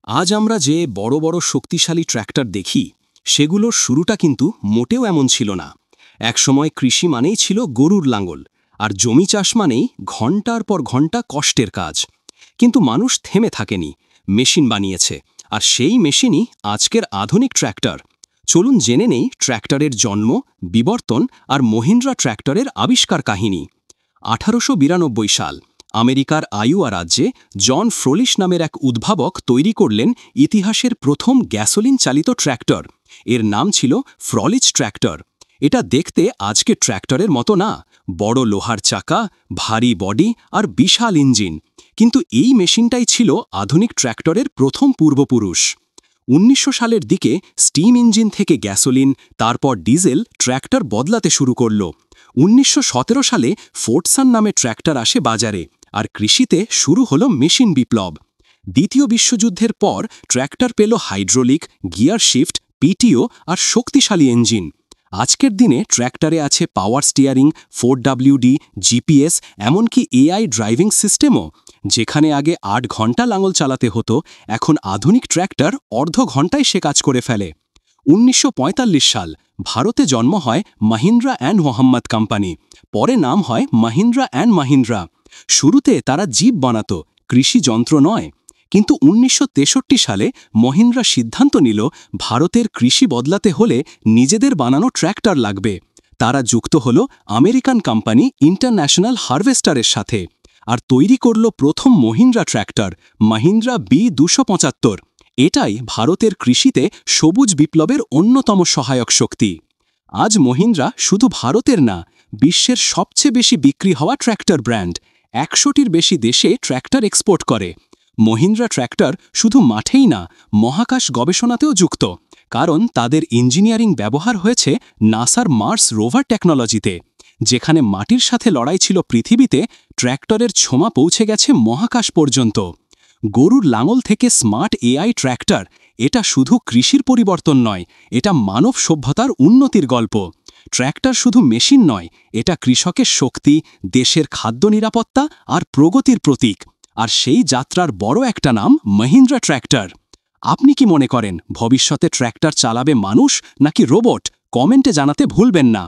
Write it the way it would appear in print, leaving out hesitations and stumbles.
আজ আমরা যে বড় বড় শক্তিশালী ট্র্যাক্টর দেখি সেগুলোর শুরুটা কিন্তু মোটেও এমন ছিল না। একসময় কৃষি মানেই ছিল গরুর লাঙ্গল, আর জমি চাষ মানেই ঘন্টার পর ঘন্টা কষ্টের কাজ। কিন্তু মানুষ থেমে থাকেনি, মেশিন বানিয়েছে, আর সেই মেশিনই আজকের আধুনিক ট্র্যাক্টর। চলুন জেনে নেই ট্র্যাক্টরের জন্ম, বিবর্তন আর মহিন্দ্রা ট্র্যাক্টরের আবিষ্কার কাহিনী। 1892 সাল আমেরিকার আইওয়া রাজ্যে জন ফ্রোলিশ নামের এক উদ্ভাবক তৈরি করলেন ইতিহাসের প্রথম গ্যাসোলিন চালিত ট্র্যাক্টর। এর নাম ছিল ফ্রলিচ ট্র্যাক্টর। এটা দেখতে আজকে ট্র্যাক্টরের মতো না, বড় লোহার চাকা, ভারী বডি আর বিশাল ইঞ্জিন। কিন্তু এই মেশিনটাই ছিল আধুনিক ট্র্যাক্টরের প্রথম পূর্বপুরুষ। 1900 সালের দিকে স্টিম ইঞ্জিন থেকে গ্যাসোলিন, তারপর ডিজেল ট্র্যাক্টর বদলাতে শুরু করল। 1917 সালে ফোর্ডসান নামে ট্র্যাক্টর আসে বাজারে, আর কৃষিতে শুরু হলো মেশিন বিপ্লব। দ্বিতীয় বিশ্বযুদ্ধের পর ট্র্যাক্টর পেল হাইড্রোলিক, গিয়ার শিফট, পিটিও আর শক্তিশালী ইঞ্জিন। আজকের দিনে ট্র্যাক্টরে আছে পাওয়ার স্টিয়ারিং, 4WD, জিপিএস, এমনকি এআই ড্রাইভিং সিস্টেমও। যেখানে আগে 8 ঘন্টা লাঙল চালাতে হতো, এখন আধুনিক ট্র্যাক্টর অর্ধ ঘন্টায় সে কাজ করে ফেলে। 1945 সাল ভারতে জন্ম হয় মাহিন্দ্রা অ্যান্ড মোহাম্মদ কোম্পানি, পরে নাম হয় মাহিন্দ্রা অ্যান্ড মাহিন্দ্রা। শুরুতে তারা জিপ বানাত, কৃষি যন্ত্র নয়। কিন্তু 1963 সালে মহিন্দ্রা সিদ্ধান্ত নিল ভারতের কৃষি বদলাতে হলে নিজেদের বানানো ট্র্যাক্টর লাগবে। তারা যুক্ত হল আমেরিকান কোম্পানি ইন্টারন্যাশনাল হারভেস্টারের সাথে, আর তৈরি করল প্রথম মহিন্দ্রা ট্র্যাক্টর, মাহিন্দ্রা B275। এটাই ভারতের কৃষিতে সবুজ বিপ্লবের অন্যতম সহায়ক শক্তি। আজ মহিন্দ্রা শুধু ভারতের না, বিশ্বের সবচেয়ে বেশি বিক্রি হওয়া ট্র্যাক্টর ব্র্যান্ড। 100টির বেশি দেশে ট্র্যাক্টর এক্সপোর্ট করে। মহিন্দ্রা ট্র্যাক্টর শুধু মাঠেই না, মহাকাশ গবেষণাতেও যুক্ত, কারণ তাদের ইঞ্জিনিয়ারিং ব্যবহার হয়েছে নাসার মার্স রোভার টেকনোলজিতে। যেখানে মাটির সাথে লড়াই ছিল পৃথিবীতে, ট্র্যাক্টরের ছোঁয়া পৌঁছে গেছে মহাকাশ পর্যন্ত। গরুর লাঙল থেকে স্মার্ট এআই ট্র্যাক্টর, এটা শুধু কৃষির পরিবর্তন নয়, এটা মানব সভ্যতার উন্নতির গল্প। ট্র্যাক্টর শুধু মেশিন নয়, এটা কৃষকের শক্তি, দেশের খাদ্য নিরাপত্তা আর প্রগতির প্রতীক। আর সেই যাত্রার বড় একটা নাম মহিন্দ্রা ট্র্যাক্টর। আপনি কি মনে করেন ভবিষ্যতে ট্র্যাক্টর চালাবে মানুষ নাকি রোবট? কমেন্টে জানাতে ভুলবেন না।